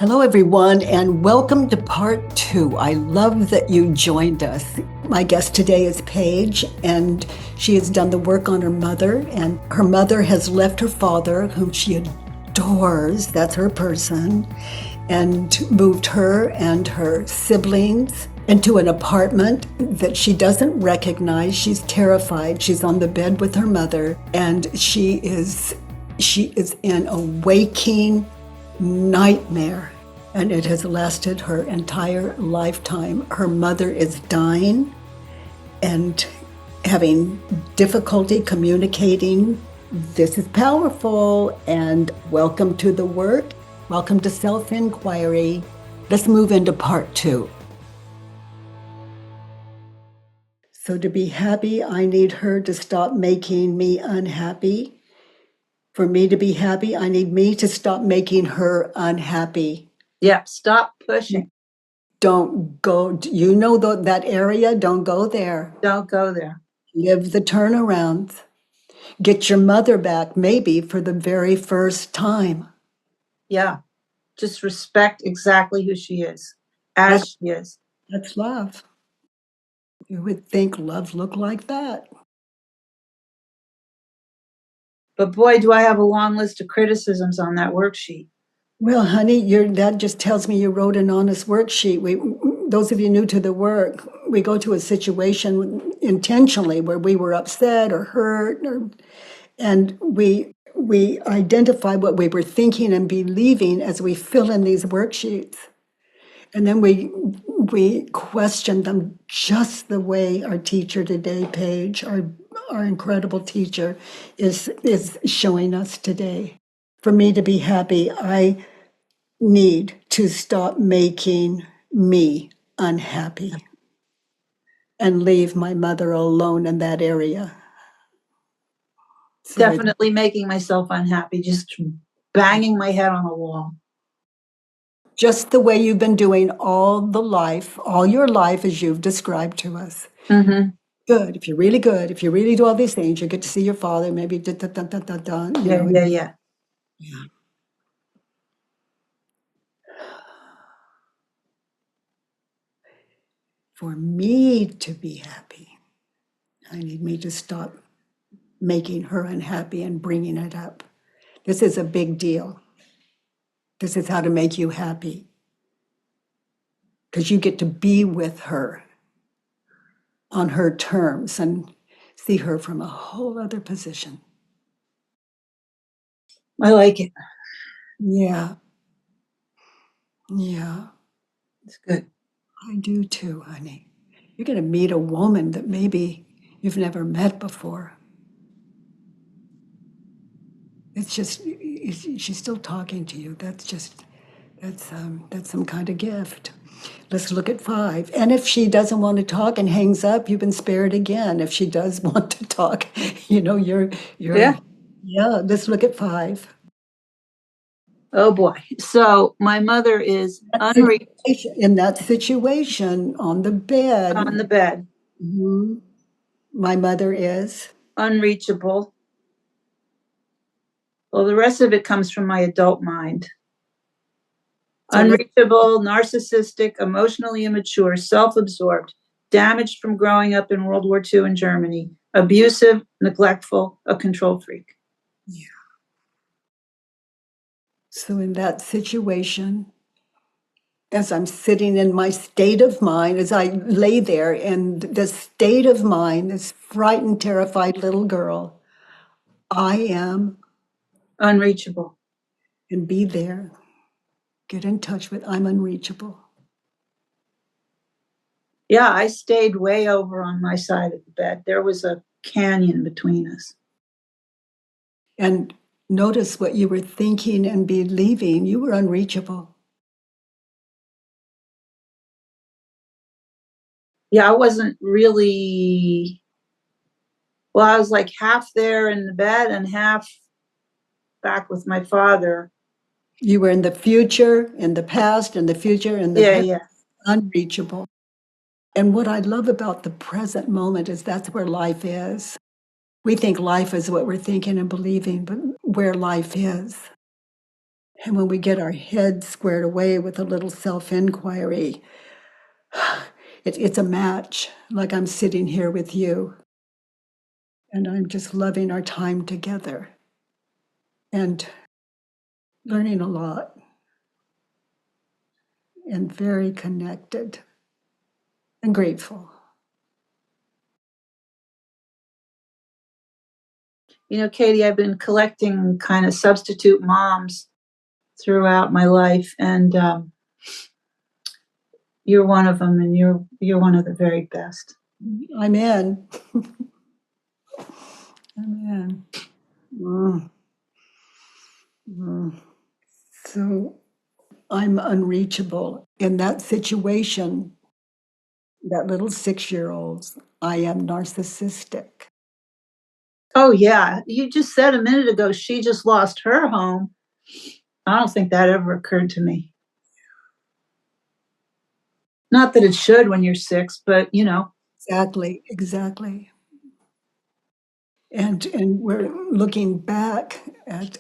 Hello, everyone, and welcome to part 2. I love that you joined us. My guest today is Paige, and she has done the work on her mother, and her mother has left her father, whom she adores, that's her person, and moved her and her siblings into an apartment that she doesn't recognize. She's terrified. She's on the bed with her mother, and she is in a waking nightmare, and it has lasted her entire lifetime. Her mother is dying and having difficulty communicating. This is powerful, and welcome to the work. Welcome to Self-Inquiry. Let's move into part 2. So to be happy, I need her to stop making me unhappy. For me to be happy, I need me to stop making her unhappy. Yeah, stop pushing. Don't go, you know that area, don't go there. Don't go there. Live the turnarounds. Get your mother back, maybe for the very first time. Yeah, just respect exactly who she is, as she is. That's love. You would think love looked like that. But boy, do I have a long list of criticisms on that worksheet. Well, honey, that just tells me you wrote an honest worksheet. Those of you new to the work, we go to a situation intentionally where we were upset or hurt, and we identify what we were thinking and believing as we fill in these worksheets. And then we question them just the way our teacher today, Paige, our incredible teacher, is showing us today. For me to be happy, I need to stop making me unhappy and leave my mother alone in that area. So Definitely making myself unhappy, just banging my head on a wall. just the way you've been doing all your life as you've described to us. Mm-hmm. Good. If you're really good, if you really do all these things, you get to see your father, maybe Yeah. Yeah. For me to be happy, I need me to stop making her unhappy and bringing it up. This is a big deal. This is how to make you happy. Because you get to be with her on her terms and see her from a whole other position. I like it. Yeah. Yeah. It's good. I do too, honey. You're going to meet a woman that maybe you've never met before. It's just, she's still talking to you. That's some kind of gift. Let's look at 5. And if she doesn't want to talk and hangs up, you've been spared again. If she does want to talk, you're Yeah. Let's look at 5. Oh boy. So my mother is In that situation on the bed. on the bed. Mm-hmm. My mother is Unreachable. Well, the rest of it comes from my adult mind. Unreachable, narcissistic, emotionally immature, self-absorbed, damaged from growing up in World War II in Germany, abusive, neglectful, a control freak. Yeah. So in that situation, as I'm sitting in my state of mind, as I lay there in the state of mind, this frightened, terrified little girl, I am Unreachable. And be there. Get in touch with, I'm unreachable. Yeah, I stayed way over on my side of the bed. There was a canyon between us. And notice what you were thinking and believing. You were unreachable. Yeah, I wasn't really, well, I was like half there in the bed and half back with my father. You were in the future, in the past, in the future, in the past, unreachable. And what I love about the present moment is that's where life is. We think life is what we're thinking and believing, but where life is. And when we get our heads squared away with a little self-inquiry, it's a match, like I'm sitting here with you, and I'm just loving our time together and learning a lot and very connected and grateful. You know, Katie, I've been collecting kind of substitute moms throughout my life, and you're one of them, and you're one of the very best. I'm in. I'm in. Mm. Mm. So I'm unreachable. In that situation, that little 6-year-old, I am narcissistic. Oh yeah, you just said a minute ago she just lost her home. I don't think that ever occurred to me. Not that it should when you're 6, but you know. Exactly, exactly. And we're looking back at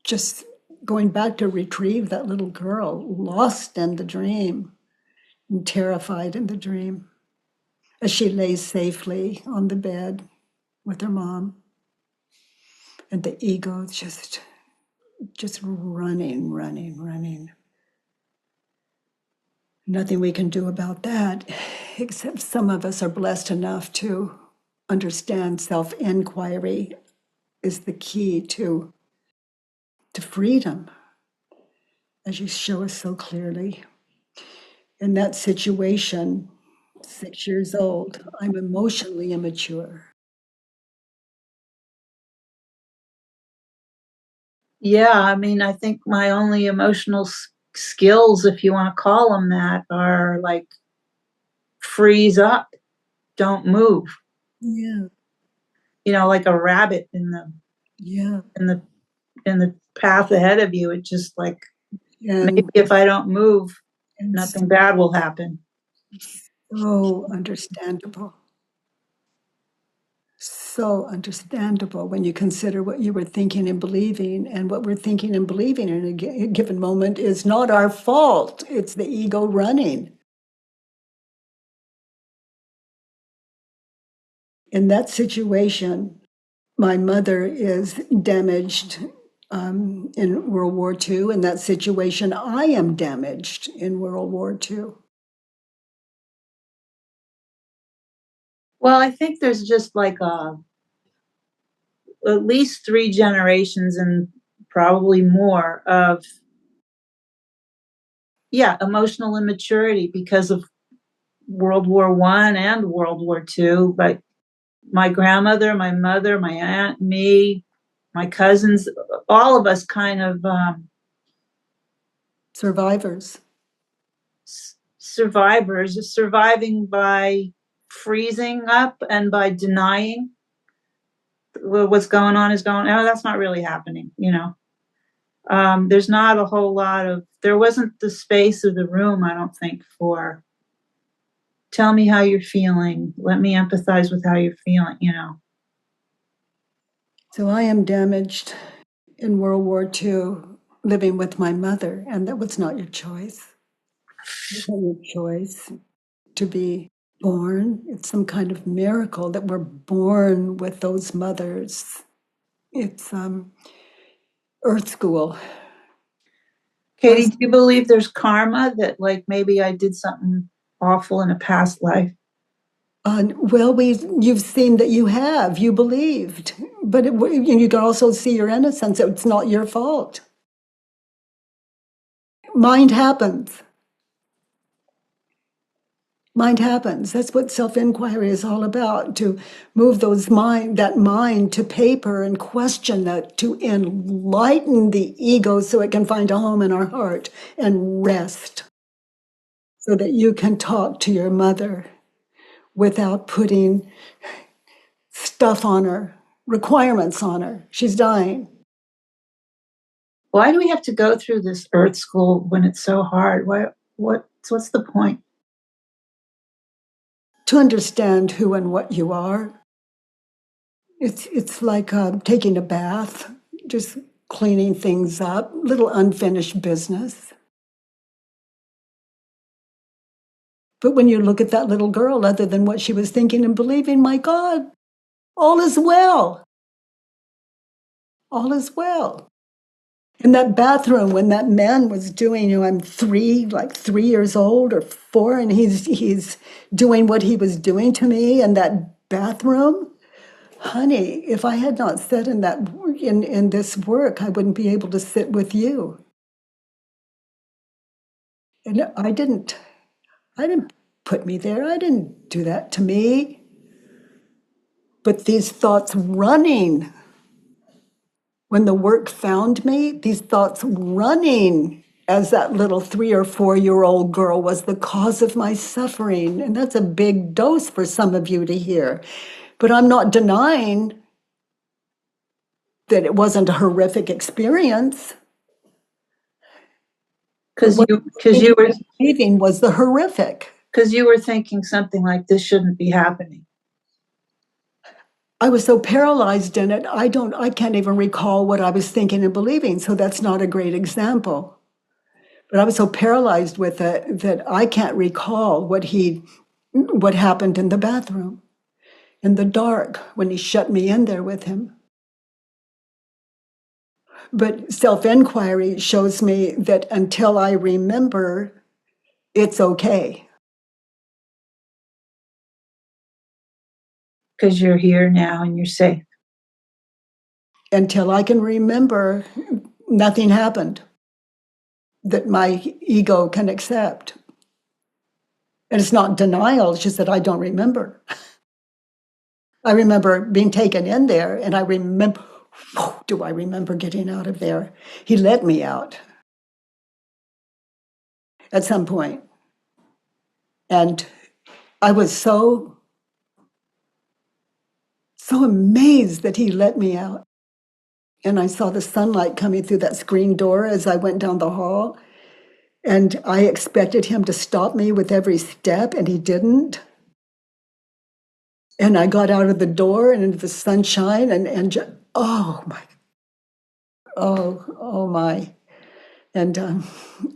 just going back to retrieve that little girl lost in the dream and terrified in the dream as she lays safely on the bed with her mom, and the ego just running, running, running. Nothing we can do about that, except some of us are blessed enough to understand self-inquiry is the key to freedom, as you show us so clearly. In that situation, 6 years old, I'm emotionally immature. Yeah, I mean, I think my only emotional skills, if you want to call them that, are like freeze up, don't move. Yeah, You know, like a rabbit yeah. in the in the path ahead of you. It just like maybe And, if I don't move, and nothing bad will happen. so understandable. So understandable when you consider what you were thinking and believing, and what we're thinking and believing in a given moment is not our fault. It's the ego running. In that situation, my mother is damaged in World War II. In that situation, I am damaged in World War II. Well, I think there's just like at least 3 generations and probably more of emotional immaturity because of World War I and World War II. Like my grandmother, my mother, my aunt, me, my cousins, all of us kind of Survivors. survivors, surviving by freezing up and by denying what's going on is going. Oh, that's not really happening. You know, there's not a whole lot of. There wasn't the space of the room, I don't think, for tell me how you're feeling. Let me empathize with how you're feeling. You know. So I am damaged in World War II, living with my mother, and that was not your choice. It was not your choice to be born. It's some kind of miracle that we're born with those mothers. It's Earth School. Katie, do you believe there's karma that like maybe I did something awful in a past life? Well, you've seen that you believed, but you can also see your innocence. It's not your fault. Mind happens. Mind happens. That's what self-inquiry is all about, to move that mind to paper and question that, to enlighten the ego so it can find a home in our heart and rest, so that you can talk to your mother without putting stuff on her, requirements on her. She's dying. Why do we have to go through this Earth School when it's so hard? What's the point? To understand who and what you are. It's like taking a bath. Just cleaning things up, little unfinished business. But when you look at that little girl, other than what she was thinking and believing, my God, all is well. All is well. In that bathroom, when that man was doing, I'm like 3 years old or 4, and he's doing what he was doing to me in that bathroom. Honey, if I had not sat in this work, I wouldn't be able to sit with you. And I didn't put me there. I didn't do that to me. But these thoughts running, when the work found me, these thoughts running as that little 3 or 4-year-old girl was the cause of my suffering. And that's a big dose for some of you to hear. But I'm not denying that it wasn't a horrific experience. Because you were Leaving was the horrific. Because you were thinking something like, this shouldn't be happening. I was so paralyzed in it, I can't even recall what I was thinking and believing, so that's not a great example. But I was so paralyzed with it that I can't recall what happened in the bathroom, in the dark, when he shut me in there with him. But self-inquiry shows me that until I remember, it's okay. Because you're here now and you're safe. Until I can remember, nothing happened that my ego can accept. And it's not denial, it's just that I don't remember. I remember being taken in there, and do I remember getting out of there? He let me out at some point. And I was so amazed that he let me out. And I saw the sunlight coming through that screen door as I went down the hall. And I expected him to stop me with every step, and he didn't. And I got out of the door and into the sunshine, and just, oh my. And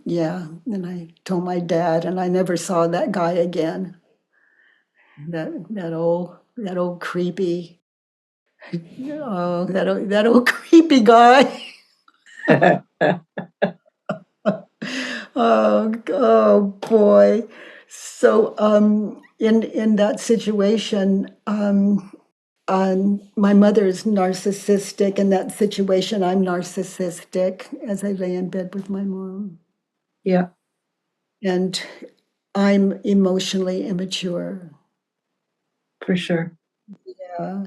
yeah, and I told my dad, and I never saw that guy again. That old creepy, that old creepy guy. Oh boy. So in that situation, my mother is narcissistic. In that situation, I'm narcissistic as I lay in bed with my mom. Yeah. And I'm emotionally immature. For sure. Yeah.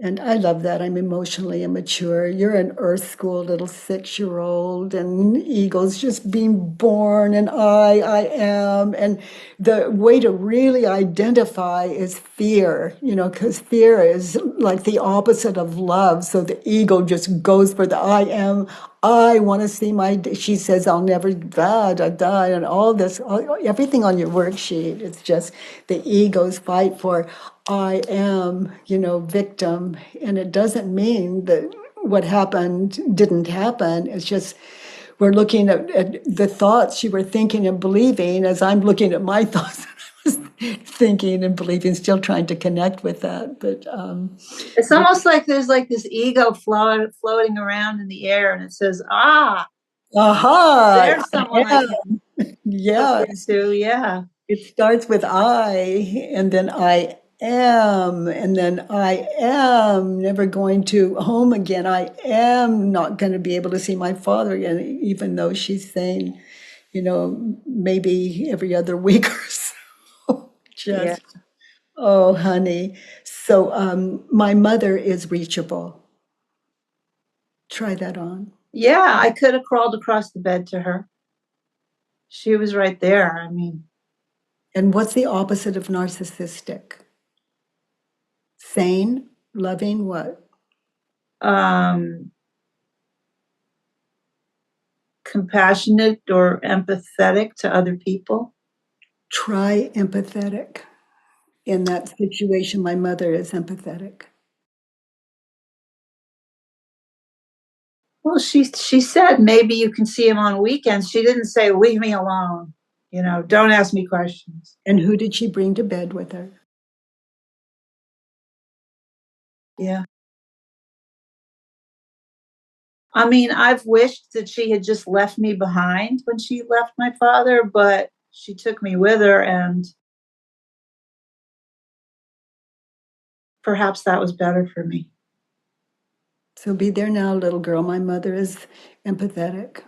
And I love that. I'm emotionally immature. You're an earth school little 6-year-old, and ego's just being born, and I am. And the way to really identify is fear, because fear is like the opposite of love. So the ego just goes for the I am. I want to see she says, I'll never die, and all this, everything on your worksheet. It's just the ego's fight for I am, victim. And it doesn't mean that what happened didn't happen. It's just we're looking at the thoughts you were thinking and believing as I'm looking at my thoughts. Thinking and believing, still trying to connect with that. But it's almost like there's like this ego floating around in the air, and it says, there's someone I can yeah. into. Yeah. It starts with I, and then I am, and then I am never going to home again. I am not going to be able to see my father again, even though she's saying, maybe every other week or so. Just, Yeah. oh, honey. So my mother is reachable. Try that on. Yeah, I could have crawled across the bed to her. She was right there. I mean. And what's the opposite of narcissistic? Sane, loving, what? Compassionate or empathetic to other people. Try empathetic. In that situation, my mother is empathetic. Well, she said maybe you can see him on weekends. She didn't say leave me alone. Don't ask me questions. And who did she bring to bed with her? Yeah. I mean, I've wished that she had just left me behind when she left my father, but she took me with her, and perhaps that was better for me. So be there now, little girl. My mother is empathetic.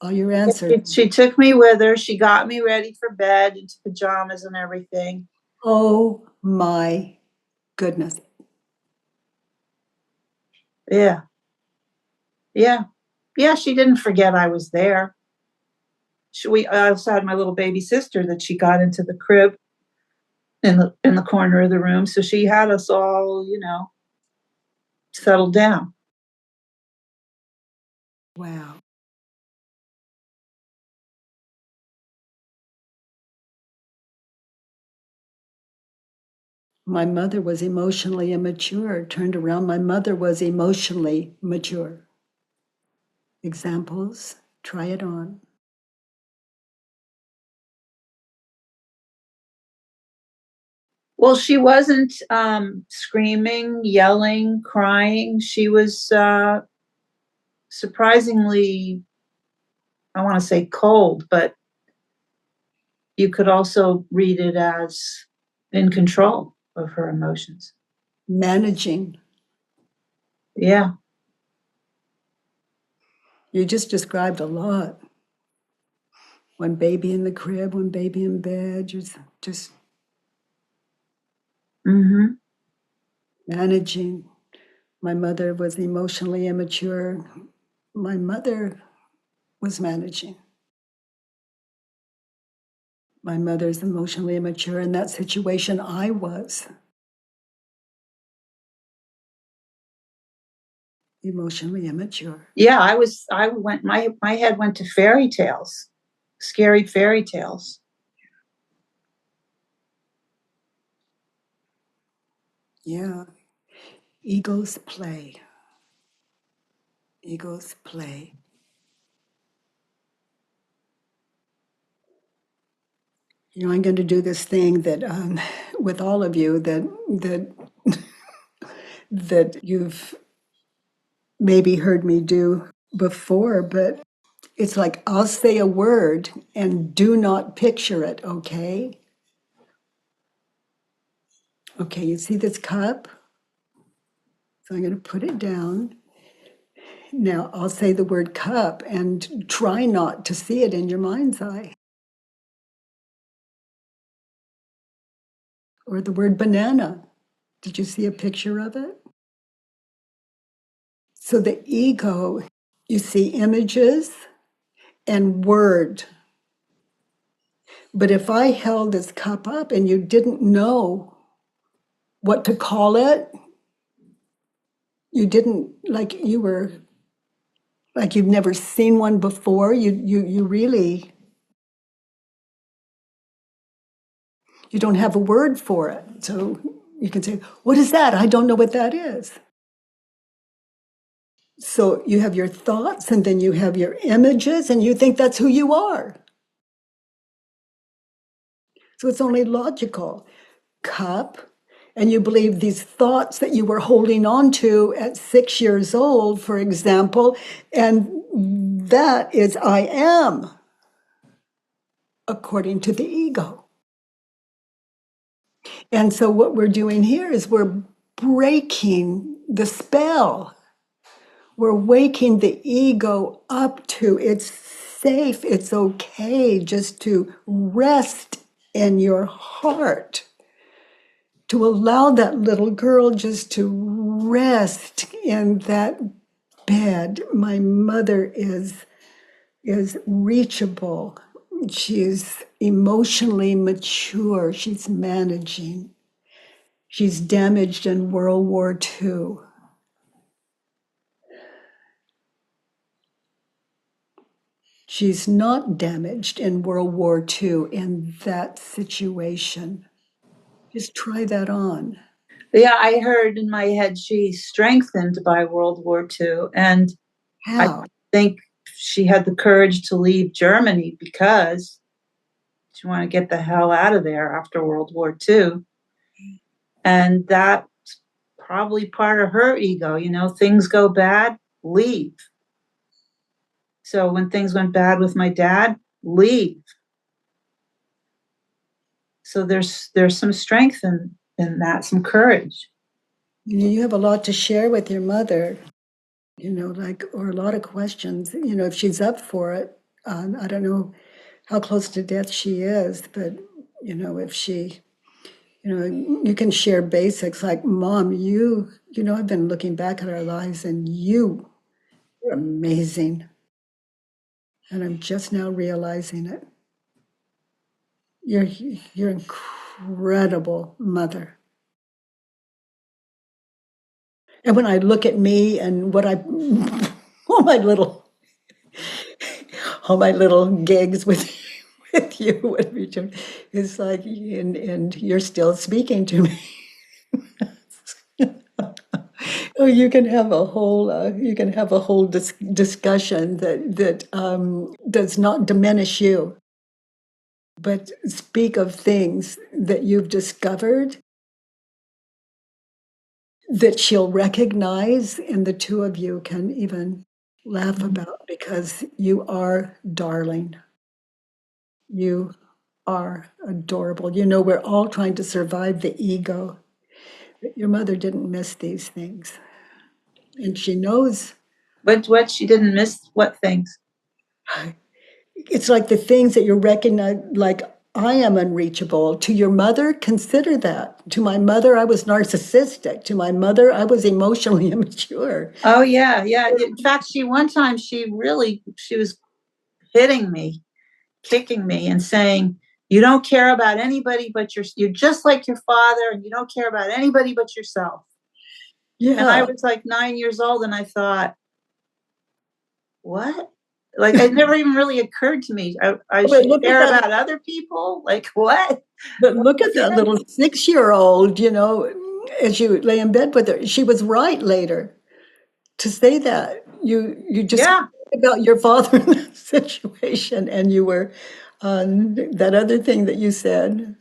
All your answers. She took me with her. She got me ready for bed into pajamas and everything. Oh my goodness. Yeah. Yeah. Yeah, she didn't forget I was there. I also had my little baby sister that she got into the crib in the corner of the room. So she had us all, settled down. Wow. My mother was emotionally immature. Turned around, my mother was emotionally mature. Examples, try it on. Well, she wasn't screaming, yelling, crying. She was surprisingly, I want to say cold, but you could also read it as in control of her emotions. Managing. Yeah. You just described a lot. One baby in the crib, one baby in bed, just Mm-hmm. managing. My mother was emotionally immature. My mother was managing. My mother's emotionally immature. In that situation, I was emotionally immature. Yeah, my head went to fairy tales, scary fairy tales. Yeah. Egos play. Egos play. I'm going to do this thing that with all of you that you've maybe heard me do before, but it's like I'll say a word and do not picture it, okay? Okay, you see this cup? So I'm going to put it down. Now I'll say the word cup and try not to see it in your mind's eye. Or the word banana. Did you see a picture of it? So the ego, you see images and word. But if I held this cup up and you didn't know what to call it, you didn't, like you were, like you've never seen one before, you really, you don't have a word for it. So you can say, what is that? I don't know what that is. So you have your thoughts and then you have your images and you think that's who you are. So it's only logical. Cup, and you believe these thoughts that you were holding on to at 6 years old, for example, and that is I am, according to the ego. And so what we're doing here is we're breaking the spell. We're waking the ego up to it's safe, it's okay just to rest in your heart, to allow that little girl just to rest in that bed. My mother is reachable. She's emotionally mature. She's managing. She's damaged in World War II. She's not damaged in World War II in that situation. Just try that on. Yeah, I heard in my head she's strengthened by World War II. And I How? think she had the courage to leave Germany because she wanted to get the hell out of there after World War II. And that's probably part of her ego. Things go bad, leave. So when things went bad with my dad, leave. So there's some strength in that, some courage. You have a lot to share with your mother, like, or a lot of questions, if she's up for it. I don't know how close to death she is, but, if she, you can share basics like, Mom, I've been looking back at our lives and you're amazing. And I'm just now realizing it. You're incredible mother. And when I look at me and all my little, all my little gigs with you, whatever you do, it's like, and you're still speaking to me. Oh, you can have a whole discussion that does not diminish you, but speak of things that you've discovered that she'll recognize, and the two of you can even laugh about because you are darling. You are adorable. We're all trying to survive the ego. But your mother didn't miss these things. And she knows But what she didn't miss, what things? it's like the things that you recognize, like, I am unreachable. To your mother, consider that. To my mother, I was narcissistic. To my mother, I was emotionally immature. Oh yeah, yeah. In fact, one time she was hitting me, kicking me, and saying, "You don't care about anybody but you're just like your father, and you don't care about anybody but yourself." And I Yeah. was like 9 years old, and I thought, what? Like it never even really occurred to me. I But should look at care that. about other people. Like what? But look at that little 6-year-old, as you lay in bed with her. She was right later to say that. You just Yeah, about your father in that situation, and you were that other thing that you said.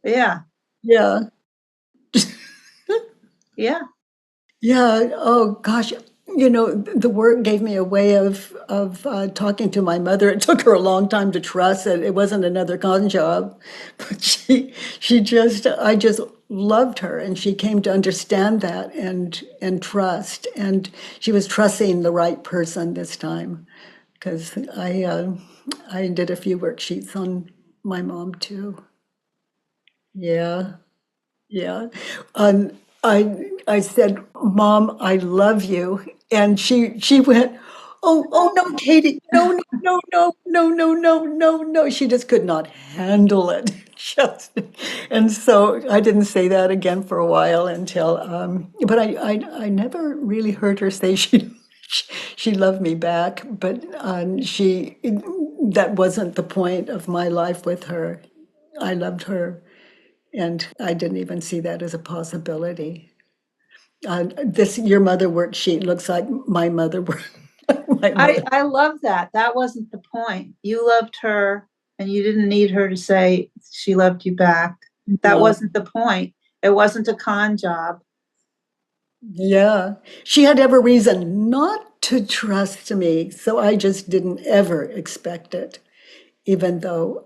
yeah, Yeah. yeah. Yeah. Oh gosh. The work gave me a way of talking to my mother. It took her a long time to trust that it wasn't another con job, but I just loved her, and she came to understand that and trust, and she was trusting the right person this time, because I did a few worksheets on my mom too. Yeah. Yeah. Um, I said, Mom, I love you. And she went, oh no, Katie, no, no, no, no, no, no, no, no, no. She just could not handle it. Just, and so I didn't say that again for a while until, but I never really heard her say she loved me back, but that wasn't the point of my life with her. I loved her, and I didn't even see that as a possibility. This your mother worksheet looks like my mother my mother. I love that. That wasn't the point. You loved her, and you didn't need her to say she loved you back. That No, wasn't the point. It wasn't a con job. yeah, she had every reason not to trust me, so I just didn't ever expect it. Even though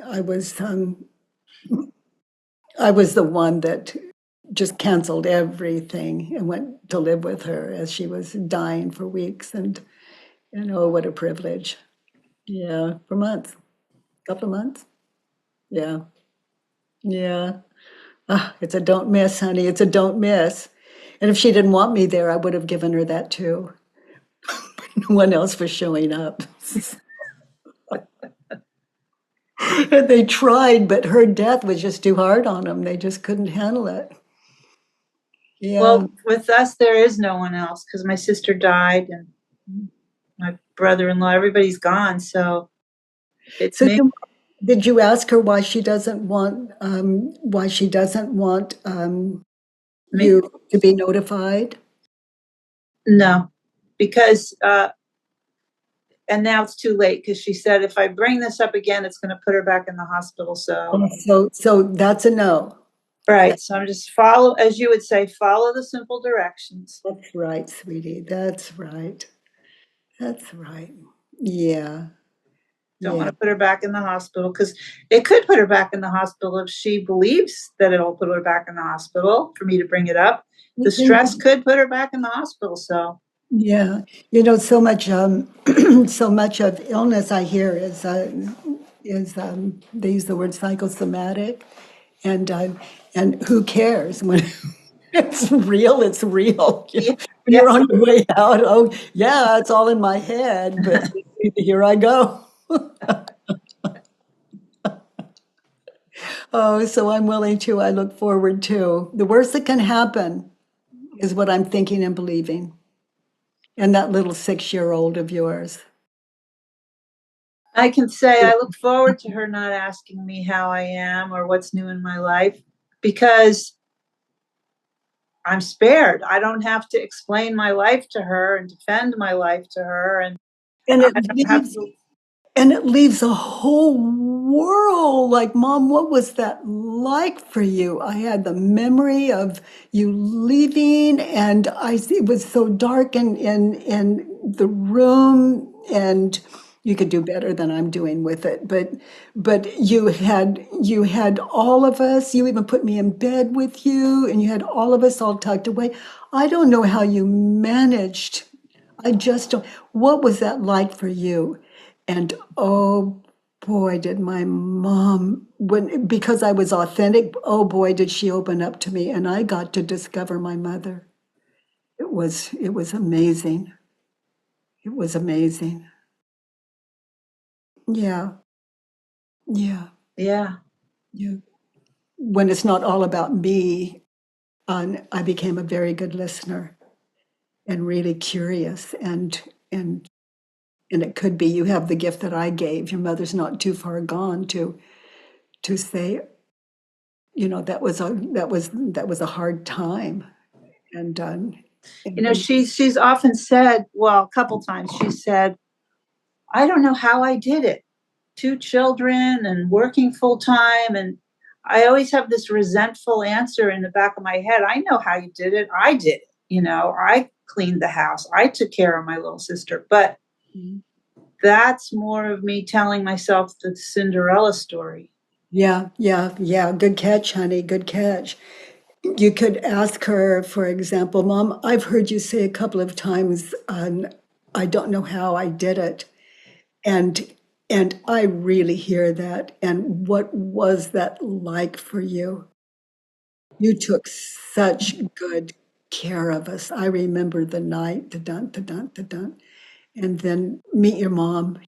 I was the one that just canceled everything and went to live with her as she was dying for weeks, and what a privilege. Yeah, for months, couple of months. Yeah, yeah. Ah, it's a don't miss, honey. It's a don't miss. And if she didn't want me there, I would have given her that too. No one else was showing up. And they tried, but her death was just too hard on them. They just couldn't handle it. Yeah. Well, with us, there is no one else because my sister died and my brother-in-law, everybody's gone. So it's So me. did you ask her why she doesn't want Me, You to be notified? no, because and now it's too late because she said if I bring this up again, it's going to put her back in the hospital. So, So that's a no. right. So I'm just follow, as you would say, follow the simple directions. That's right, sweetie. That's right. That's right. Yeah. Don't Yeah. want to put her back in the hospital because it could put her back in the hospital if she believes that it'll put her back in the hospital for me to bring it up. The stress could put her back in the hospital. So, Yeah. So much so much of illness I hear is they use the word psychosomatic, and who cares when it's real, it's real. yeah, When yeah. you're on your way out, oh yeah, it's all in my head, but here I go. Oh, so I'm willing to, I look forward to. The worst that can happen is what I'm thinking and believing. And that little 6-year-old of yours. I can say I look forward to her not asking me how I am or what's new in my life because I'm spared. I don't have to explain my life to her and defend my life to her. And And I it don't have leaves to. and it leaves a whole world like, Mom, what was that like for you? I had the memory of you leaving, and it was so dark in the room, and you could do better than I'm doing with it. But you had all of us. You even put me in bed with you, and you had all of us all tucked away. I don't know how you managed. I just don't. What was that like for you? And oh boy, did my mom, because I was authentic, oh boy, did she open up to me, and I got to discover my mother. It was amazing. It was amazing. Yeah, yeah, Yeah. yeah. When it's not all about me, I became a very good listener and really curious, and and it could be you have the gift that I gave. Your mother's not too far gone to say, that was a hard time, and You know, and she's often said, well, a couple times she said, I don't know how I did it. 2 children and working full time. And I always have this resentful answer in the back of my head. I know how you did it. I did it. I cleaned the house. I took care of my little sister. But that's more of me telling myself the Cinderella story. yeah, yeah, yeah. Good catch, honey. Good catch. You could ask her, for example, Mom, I've heard you say a couple of times, I don't know how I did it. And and I really hear that. And what was that like for you? You took such good care of us. I remember the night, the dun, the dun, the dun. And then meet your mom.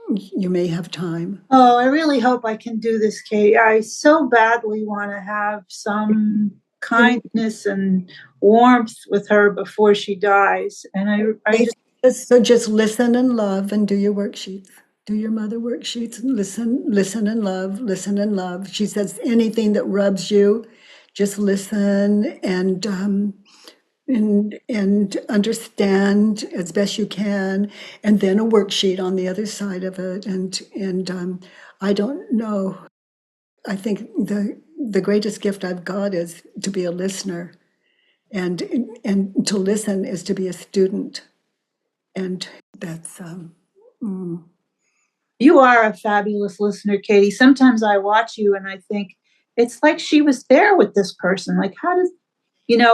You may have time. Oh, I really hope I can do this, Katie. I so badly want to have some You kindness and warmth with her before she dies. And I just, So just listen and love and do your worksheets. Do your mother worksheets and listen and love, listen and love. She says anything that rubs you, just listen and understand as best you can, and then a worksheet on the other side of it. And I don't know. I think the greatest gift I've got is to be a listener, and and to listen is to be a student, and that's you are a fabulous listener, Katie. Sometimes I watch you and I think it's like she was there with this person. Like, how does,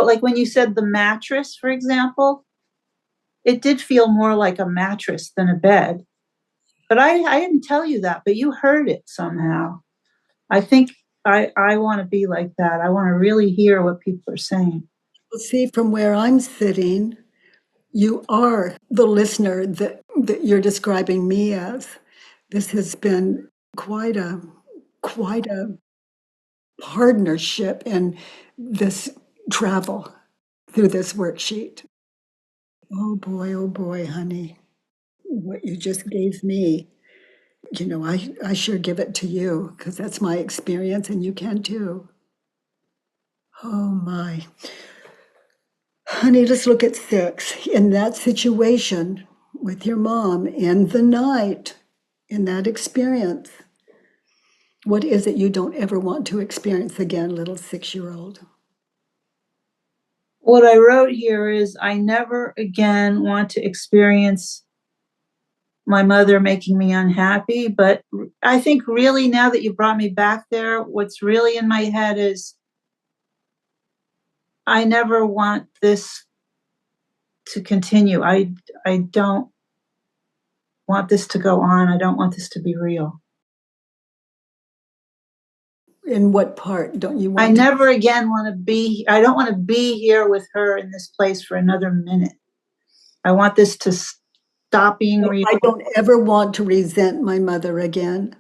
like when you said the mattress, for example, it did feel more like a mattress than a bed. But I didn't tell you that, but you heard it somehow. I think I want to be like that. I want to really hear what people are saying. see from where I'm sitting. You are the listener that you're describing me as. This has been quite a quite a partnership in this travel through this worksheet. Oh boy, honey, what you just gave me. I sure give it to you because that's my experience, and you can too. Oh my. Honey, let's look at 6. In that situation with your mom in the night, in that experience, what is it you don't ever want to experience again, little 6-year-old? What I wrote here is I never again want to experience my mother making me unhappy. But I think really now that you brought me back there, what's really in my head is I never want this to continue. I don't want this to go on. I don't want this to be real. In what part don't you I want to? never again want to be, I don't want to be here with her in this place for another minute. I want this to stop being real. I don't ever want to resent my mother again.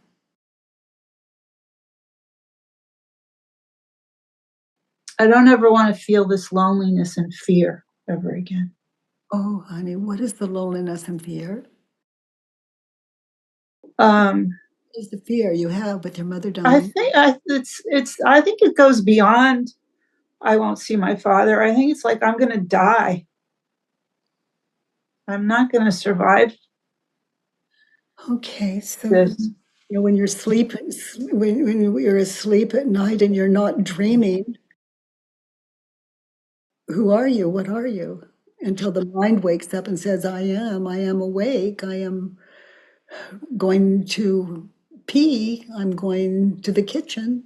I don't ever want to feel this loneliness and fear ever again. Oh, honey, what is the loneliness and fear? Um, What is the fear you have with your mother I dying? think I think it goes beyond I won't see my father. I think it's like I'm going to die. I'm not going to survive Okay, so this. when you're sleeping, when you're asleep at night and you're not dreaming, who are you? What are you? Until the mind wakes up and says, I am awake, I am going to pee, I'm going to the kitchen.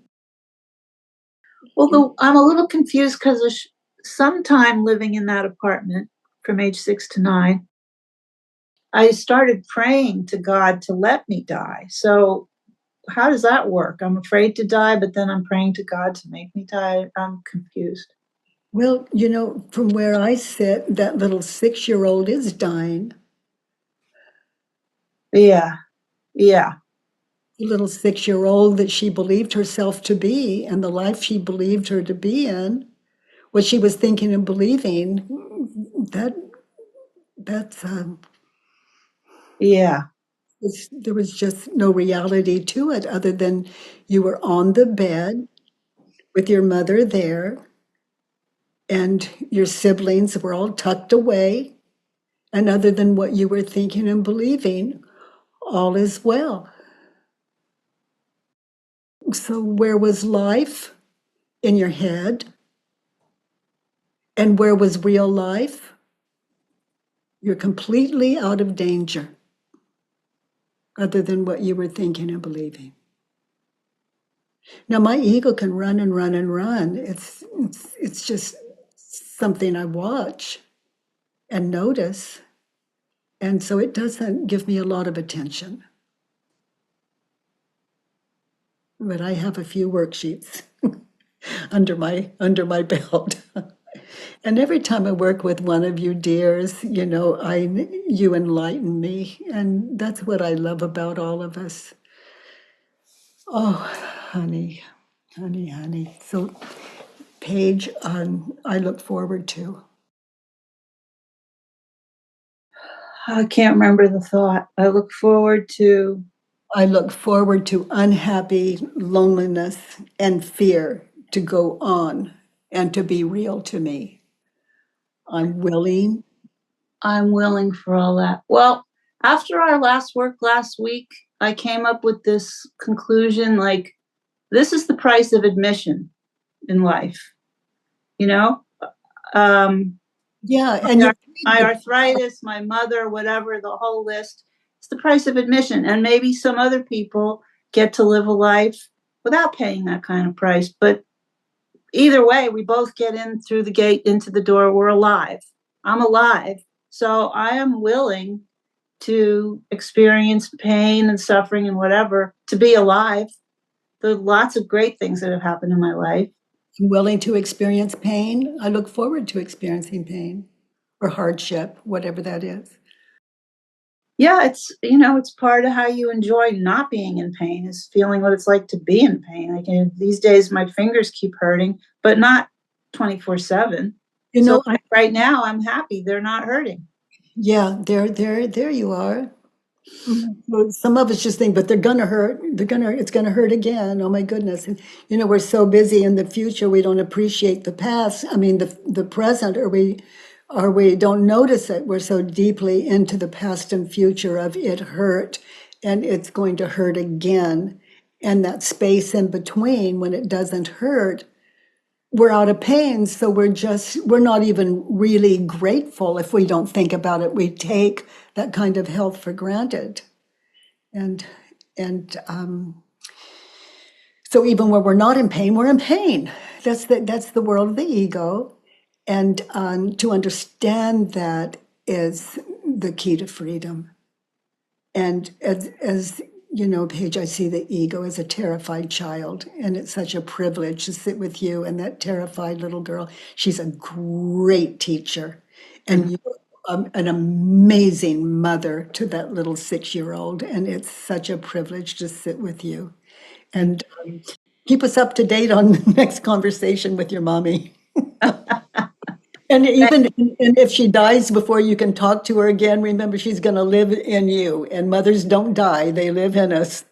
Although I'm a little confused because of sometime living in that apartment from age 6 to 9, I started praying to God to let me die. So how does that work? I'm afraid to die, but then I'm praying to God to make me die. I'm confused. Well, from where I sit, that little 6-year-old is dying. Yeah, yeah, The little 6-year-old that she believed herself to be and the life she believed her to be in, what she was thinking and believing, that that's yeah, there was just no reality to it other than you were on the bed with your mother there and your siblings were all tucked away. And other than what you were thinking and believing, all is well. So, where was life? In your head. And where was real life? You're completely out of danger, other than what you were thinking and believing. Now, my ego can run and run and run. It's just something I watch and notice. And so it doesn't give me a lot of attention. But I have a few worksheets under my belt. And every time I work with one of you dears, you enlighten me, and that's what I love about all of us. Oh, honey, honey, honey. So, Paige, I look forward to. I can't remember the thought. I look forward to. I look forward to unhappy loneliness and fear to go on and to be real to me. I'm willing. I'm willing for all that. Well, after our last work last week, I came up with this conclusion like, this is the price of admission in life, you know? Um, Yeah, and you my arthritis, my mother, whatever, the whole list. It's the price of admission. And maybe some other people get to live a life without paying that kind of price. But either way, we both get in through the gate into the door. We're alive. I'm alive. So I am willing to experience pain and suffering and whatever to be alive. There are lots of great things that have happened in my life. willing to experience pain. I look forward to experiencing pain or hardship, whatever that is. Yeah, it's part of how you enjoy not being in pain is feeling what it's like to be in pain. Like these days, my fingers keep hurting, but not 24/7. You So know, I right now, I'm happy they're not hurting. yeah, there you are. Well, some of us just think, but they're gonna hurt. It's gonna hurt again. Oh my goodness. And, we're so busy in the future, we don't appreciate the past. I mean, the present, or we don't notice it. We're so deeply into the past and future of it hurt and it's going to hurt again. And that space in between when it doesn't hurt, we're out of pain. So we're not even really grateful if we don't think about it. We take that kind of health for granted. And so even when we're not in pain, we're in pain. That's the world of the ego, and to understand that is the key to freedom. And as Paige, I see the ego as a terrified child, and it's such a privilege to sit with you and that terrified little girl. She's a great teacher, and you're an amazing mother to that little 6-year-old, and it's such a privilege to sit with you. And keep us up to date on the next conversation with your mommy. And even and if she dies before you can talk to her again, remember she's going to live in you. And mothers don't die, they live in us.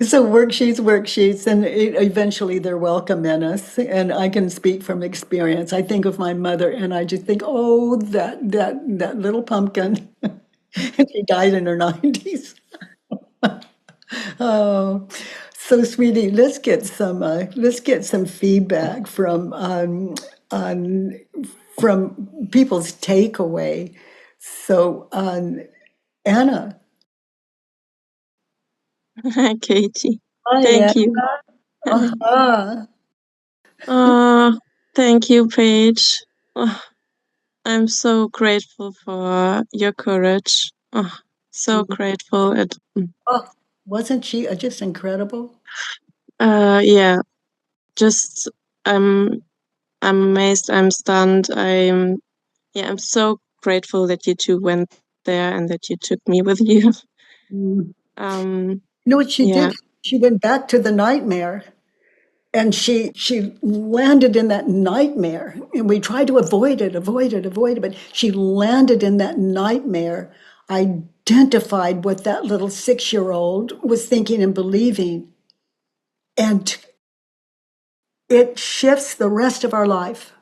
So worksheets, and eventually they're welcome in us. And I can speak from experience. I think of my mother, and I just think, oh, that little pumpkin. She died in her 90s. Oh, so sweetie, let's get some feedback on from people's takeaway. So, Anna. Hi, Katie. Hi, Thank Anna. you. Uh-huh. Thank you, Paige. I'm so grateful for your courage. So grateful. Oh, wasn't she just incredible? Yeah, just I'm amazed. I'm stunned. I'm so grateful that you two went there and that you took me with you. Mm. Um, You know what she yeah, did? She went back to the nightmare. And she landed in that nightmare, and we tried to avoid it, but she landed in that nightmare, identified what that little 6-year-old was thinking and believing, and it shifts the rest of our life.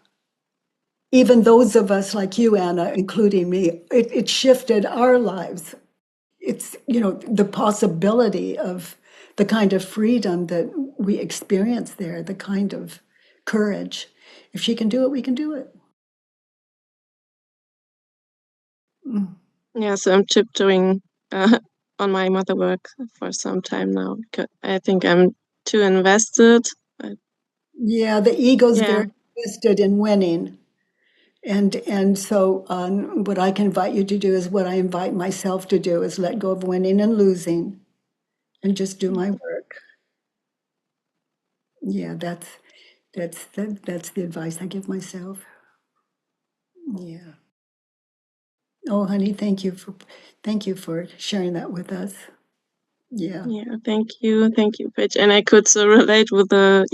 Even those of us like you, Anna, including me, it shifted our lives. It's, the possibility of the kind of freedom that we experience there, the kind of courage. If she can do it, we can do it. yeah. So I'm tiptoeing on my mother work for some time now. I think I'm too invested. Yeah, the ego's Yeah. very invested in winning. And so what I can invite you to do is what I invite myself to do is let go of winning and losing and just do my work. Yeah, that's the advice I give myself. Yeah. Oh, honey, thank you for sharing that with us. Yeah. Yeah, thank you, Paige. And I could so relate with that,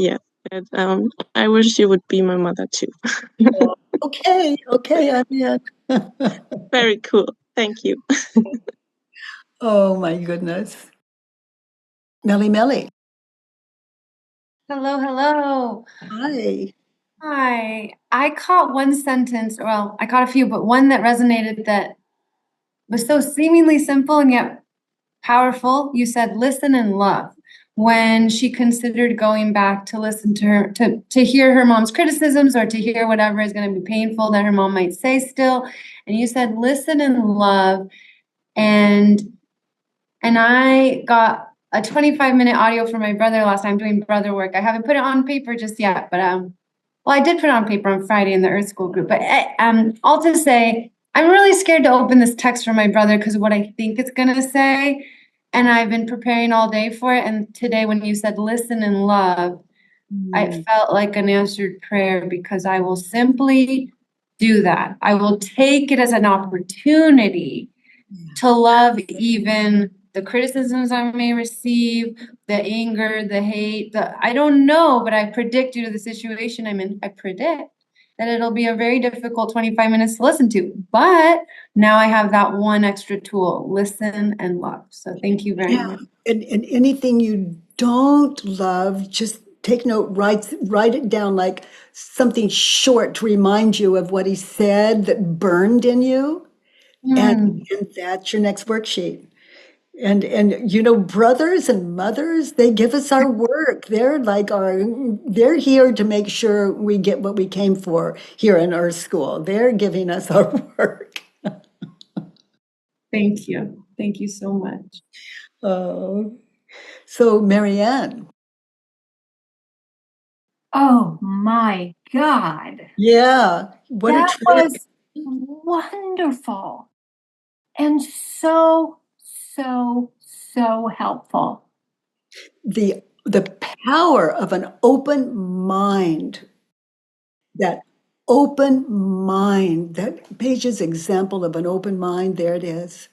I wish you would be my mother too. Okay, I'm in. Very cool. Thank you. Oh my goodness. Melly. Hello, hello. Hi. Hi. I caught one sentence, well, I caught a few, but one that resonated that was so seemingly simple and yet powerful. You said listen and love. When she considered going back to listen to her, to hear her mom's criticisms or to hear whatever is going to be painful that her mom might say still. And you said listen and love. And I got a 25-minute audio from my brother last time doing brother work. I haven't put it on paper just yet, but well, I did put it on paper on Friday in the Earth School group. But all to say, I'm really scared to open this text from my brother because of what I think it's gonna say, and I've been preparing all day for it. And today, when you said listen and love, I felt like an answered prayer because I will simply do that. I will take it as an opportunity to love even the criticisms I may receive, the anger, the hate, I don't know, but I predict due to the situation I'm in, I predict that it'll be a very difficult 25 minutes to listen to. But now I have that one extra tool, listen and love. So thank you very much. And anything you don't love, just take note, write it down like something short to remind you of what he said that burned in you. And that's your next worksheet. And you know, brothers and mothers, they give us our work. They're here to make sure we get what we came for here in Earth School. They're giving us our work. Thank you. Thank you so much. Oh, so Marianne. Oh my God. Yeah, what a That treat. was wonderful and so, so helpful. The power of an open mind. That open mind, that Paige's example of an open mind, there it is.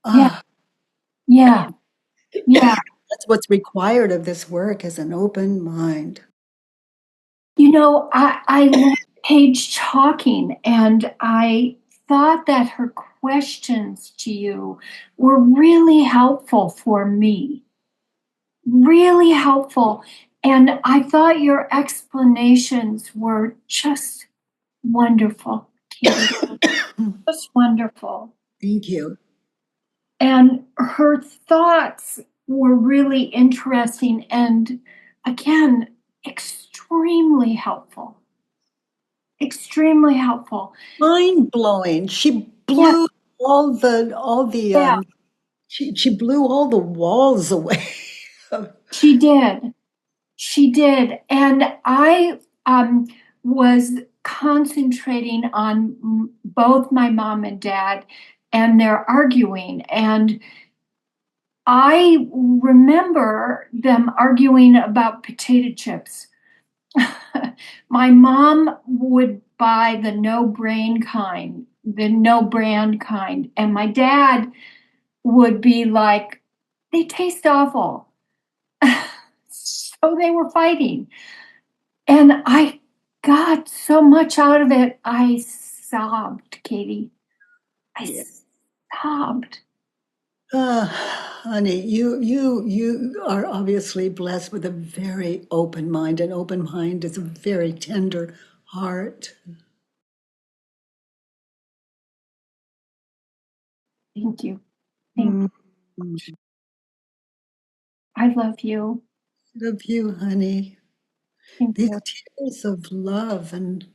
Yeah. Yeah. Yeah. That's what's required of this work is an open mind. You know, I love Paige talking, and I thought that her questions to you were really helpful for me. Really helpful. And I thought your explanations were just wonderful, Katie. Just wonderful. Thank you. And her thoughts were really interesting and, again, extremely helpful. Extremely helpful. Mind blowing. She blew all the Yeah. She blew all the walls away. She did. She did. And I was concentrating on both my mom and dad and their arguing. And I remember them arguing about potato chips. My mom would buy the no brand kind, and my dad would be like, they taste awful. So they were fighting. And I got so much out of it. I sobbed, Katie. I sobbed. Honey, you are obviously blessed with a very open mind. An open mind is a very tender heart. Thank you. Thank you. I love you. Love you, honey. Thank These you. tears of love and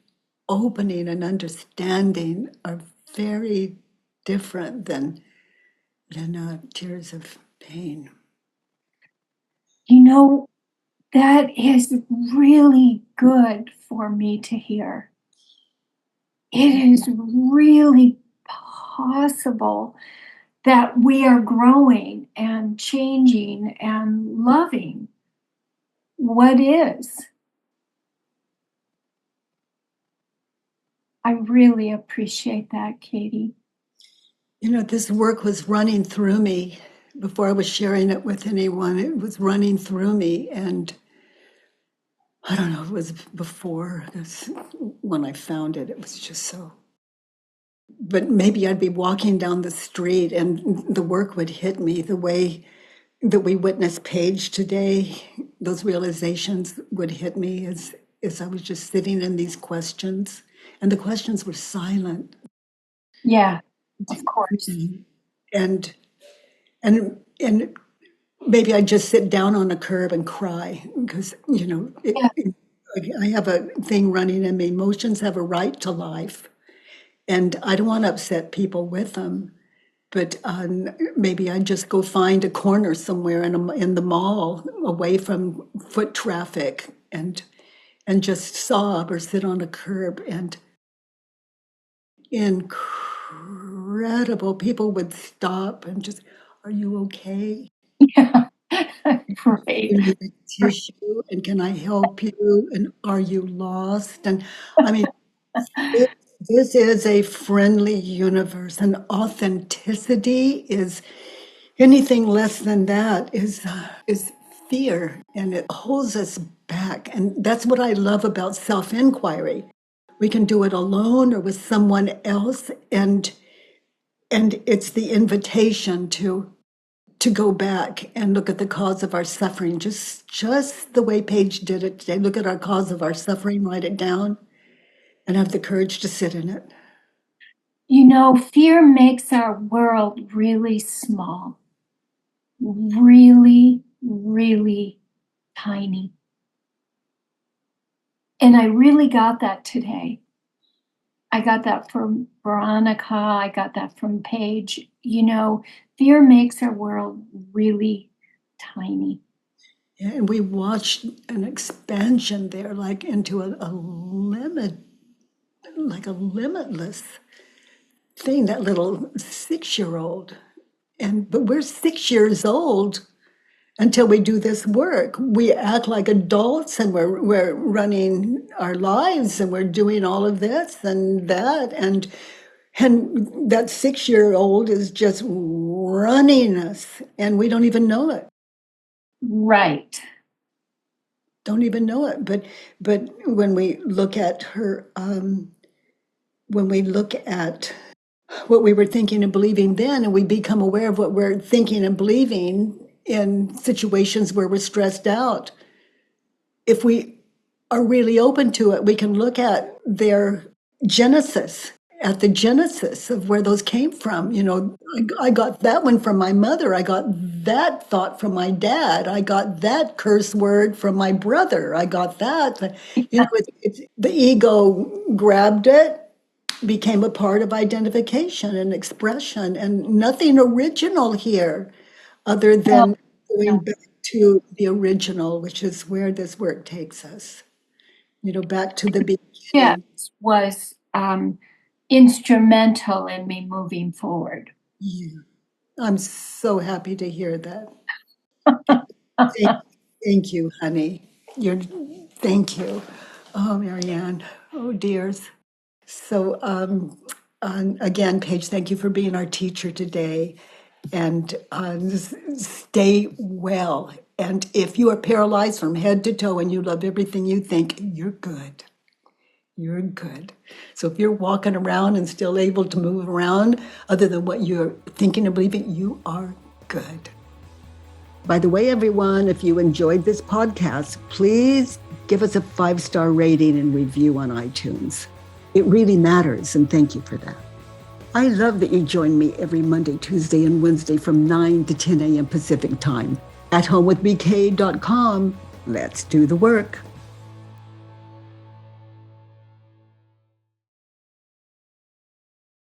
opening and understanding are very different than tears of pain. You know, that is really good for me to hear. It is really possible that we are growing and changing and loving what is. I really appreciate that, Katie. You know, this work was running through me before I was sharing it with anyone. It was running through me, and I don't know, it was before this, when I found it, it was just so. But maybe I'd be walking down the street and the work would hit me the way that we witnessed Paige today. Those realizations would hit me as I was just sitting in these questions, and the questions were silent. Yeah, of course. And maybe I'd just sit down on a curb and cry because, I have a thing running in me. Emotions have a right to life. And I don't want to upset people with them. But maybe I'd just go find a corner somewhere in the mall away from foot traffic and just sob or sit on a curb. And incredible, people would stop and just, are you okay? Yeah, great. You need a tissue, and can I help you? And are you lost? And I mean, this is a friendly universe, and authenticity is anything less than that is fear, and it holds us back. And that's what I love about self-inquiry. We can do it alone or with someone else. And it's the invitation to go back and look at the cause of our suffering, just the way Paige did it today. Look at our cause of our suffering, write it down, and have the courage to sit in it. You know, fear makes our world really small, really, really tiny. And I really got that today. I got that from Veronica. I got that from Paige. You know, fear makes our world really tiny. Yeah, and we watched an expansion there, like into a limit, like a limitless thing, that little 6-year-old. But we're 6 years old until we do this work. We act like adults and we're running our lives and we're doing all of this and that. And that 6-year-old is just running us and we don't even know it. Right. Don't even know it. But when we look at her, when we look at what we were thinking and believing then, and we become aware of what we're thinking and believing in situations where we're stressed out, if we are really open to it, we can look at their genesis, at the genesis of where those came from. You know, I got that one from my mother. I got that thought from my dad. I got that curse word from my brother. I got that. You know, it's the ego grabbed it, became a part of identification and expression, and nothing original here other than going back to the original, which is where this work takes us. You know, back to the beginning. Yeah, was instrumental in me moving forward. Yeah. I'm so happy to hear that. Thank you, honey. Thank you. Oh, Marianne. Oh, dears. So, again, Paige, thank you for being our teacher today. And stay well. And if you are paralyzed from head to toe and you love everything you think, you're good. You're good. So if you're walking around and still able to move around other than what you're thinking and believing, you are good. By the way, everyone, if you enjoyed this podcast, please give us a 5-star rating and review on iTunes. It really matters, and thank you for that. I love that you join me every Monday, Tuesday, and Wednesday from 9 to 10 a.m. Pacific time at homewithbk.com. Let's do the work.